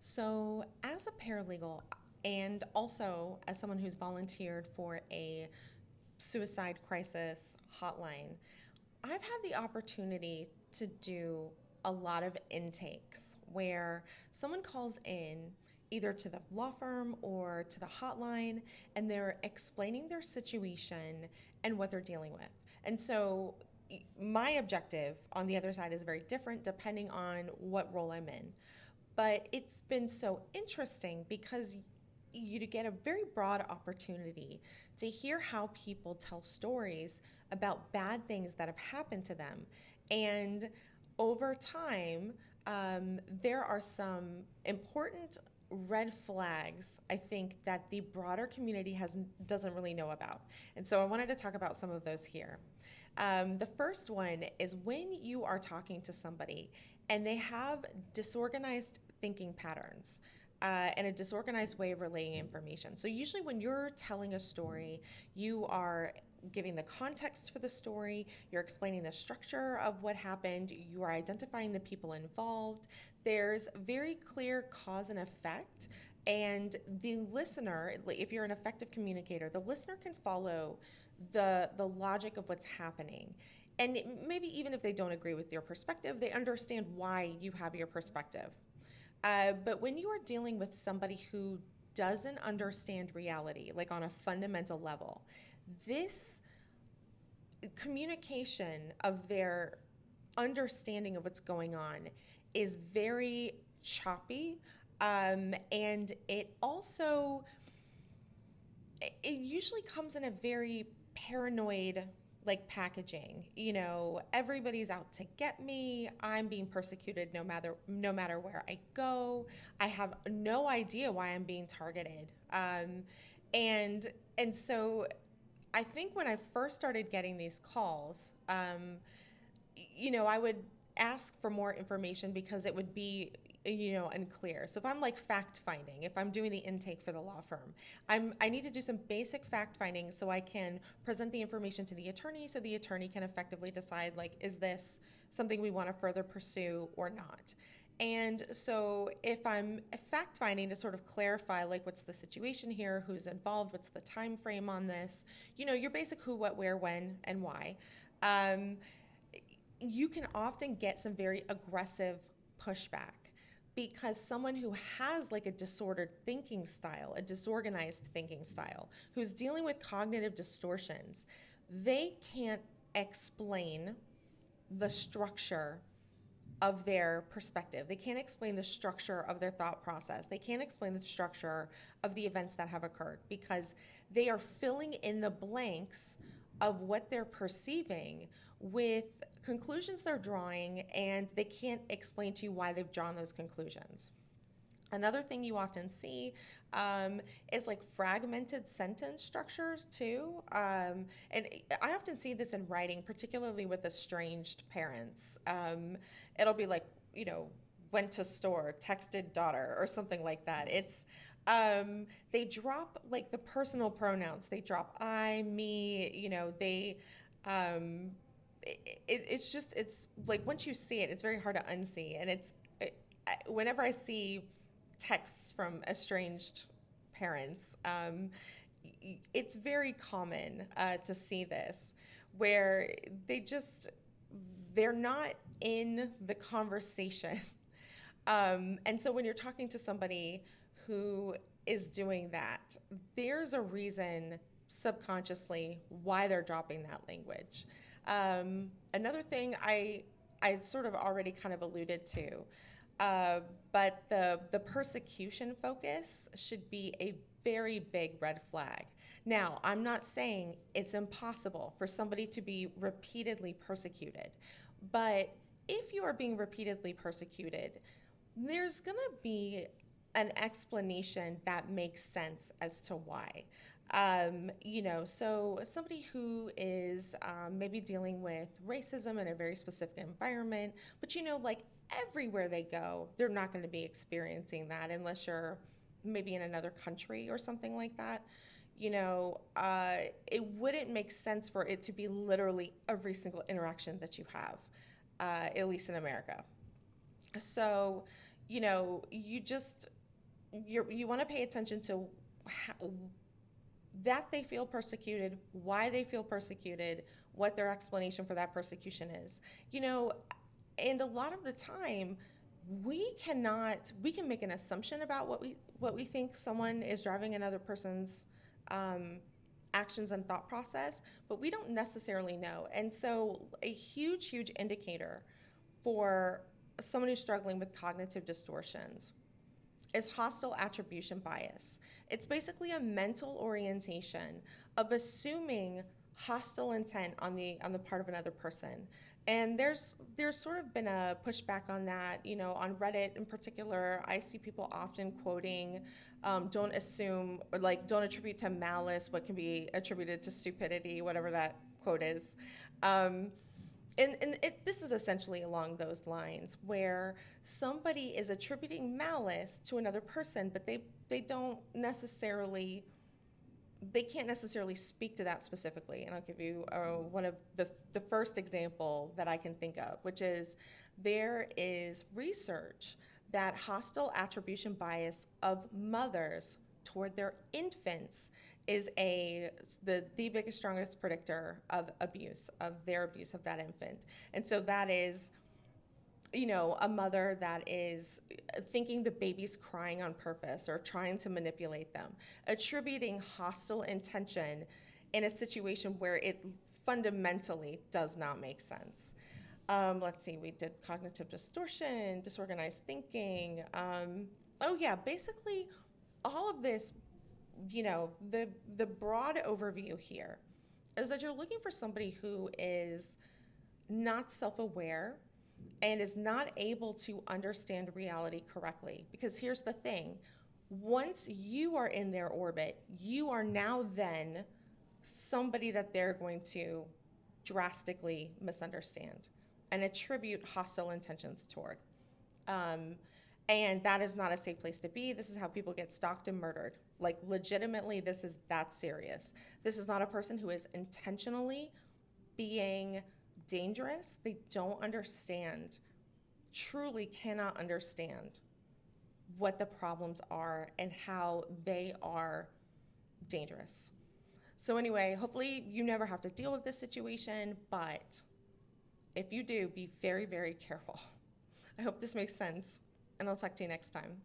So, as a paralegal, and also as someone who's volunteered for a suicide crisis hotline, I've had the opportunity to do a lot of intakes where someone calls in either to the law firm or to the hotline and they're explaining their situation and what they're dealing with. And so my objective on the other side is very different depending on what role I'm in. But it's been so interesting because you get a very broad opportunity to hear how people tell stories about bad things that have happened to them. And over time, there are some important red flags I think that the broader community doesn't really know about. And so I wanted to talk about some of those here. The first one is when you are talking to somebody and they have disorganized thinking patterns. And a disorganized way of relaying information. So, usually, when you're telling a story, you are giving the context for the story, you're explaining the structure of what happened, you are identifying the people involved. There's very clear cause and effect. And the listener, if you're an effective communicator, the listener can follow the logic of what's happening. And maybe even if they don't agree with your perspective, they understand why you have your perspective. But when you are dealing with somebody who doesn't understand reality, like on a fundamental level, this communication of their understanding of what's going on is very choppy. And it usually comes in a very paranoid like packaging. Everybody's out to get me. I'm being persecuted no matter where I go. I have no idea why I'm being targeted. And so I think when I first started getting these calls, I would ask for more information because it would be unclear. So if I'm like fact finding, if I'm doing the intake for the law firm, I need to do some basic fact finding so I can present the information to the attorney so the attorney can effectively decide, like, is this something we want to further pursue or not. And so if I'm fact finding to sort of clarify, like, what's the situation here, who's involved, what's the time frame on this, your basic who, what, where, when, and why. um, you can often get some very aggressive pushback because someone who has like a disordered thinking style, a disorganized thinking style, who's dealing with cognitive distortions, they can't explain the structure of their perspective. They can't explain the structure of their thought process. They can't explain the structure of the events that have occurred because they are filling in the blanks of what they're perceiving with conclusions they're drawing, and they can't explain to you why they've drawn those conclusions. Another thing you often see is like fragmented sentence structures too. And I often see this in writing, particularly with estranged parents. It'll be like, went to store, texted daughter, or something like that. They drop like the personal pronouns. They drop I, me, it's like once you see it, it's very hard to unsee. And whenever I see texts from estranged parents, it's very common to see this where they're not in the conversation. And so when you're talking to somebody who is doing that, there's a reason subconsciously why they're dropping that language. Another thing I sort of already kind of alluded to, but the persecution focus should be a very big red flag. Now, I'm not saying it's impossible for somebody to be repeatedly persecuted, but if you are being repeatedly persecuted, there's going to be an explanation that makes sense as to why. So somebody who is maybe dealing with racism in a very specific environment, but like everywhere they go, they're not going to be experiencing that unless you're maybe in another country or something like that. It wouldn't make sense for it to be literally every single interaction that you have, at least in America. So, you just you want to pay attention to how, that they feel persecuted, why they feel persecuted, what their explanation for that persecution is. You know, and a lot of the time we can make an assumption about what we think someone is driving another person's um, actions and thought process, but we don't necessarily know. And so a huge indicator for someone who's struggling with cognitive distortions is hostile attribution bias. It's basically a mental orientation of assuming hostile intent on the part of another person. And there's sort of been a pushback on that, you know, on Reddit in particular. I see people often quoting, "Don't assume," or like, "Don't attribute to malice what can be attributed to stupidity," whatever that quote is. Um, this is essentially along those lines where somebody is attributing malice to another person, but they don't necessarily they can't necessarily speak to that specifically. And I'll give you one of the first example that I can think of, which is there is research that hostile attribution bias of mothers toward their infants is the biggest, strongest predictor of abuse, of their abuse of that infant. And so that is, you know, a mother that is thinking the baby's crying on purpose or trying to manipulate them, attributing hostile intention in a situation where it fundamentally does not make sense. Let's see, we did cognitive distortion, disorganized thinking. Oh yeah, basically all of this, you know, the broad overview here is that you're looking for somebody who is not self-aware and is not able to understand reality correctly. Because here's the thing, once you are in their orbit, you are now then somebody that they're going to drastically misunderstand and attribute hostile intentions toward. Um, and that is not a safe place to be. This is how people get stalked and murdered. Like, legitimately, this is that serious. This is not a person who is intentionally being dangerous. They don't understand, truly cannot understand what the problems are and how they are dangerous. So, anyway, hopefully, you never have to deal with this situation, but if you do, be very careful. I hope this makes sense, and I'll talk to you next time.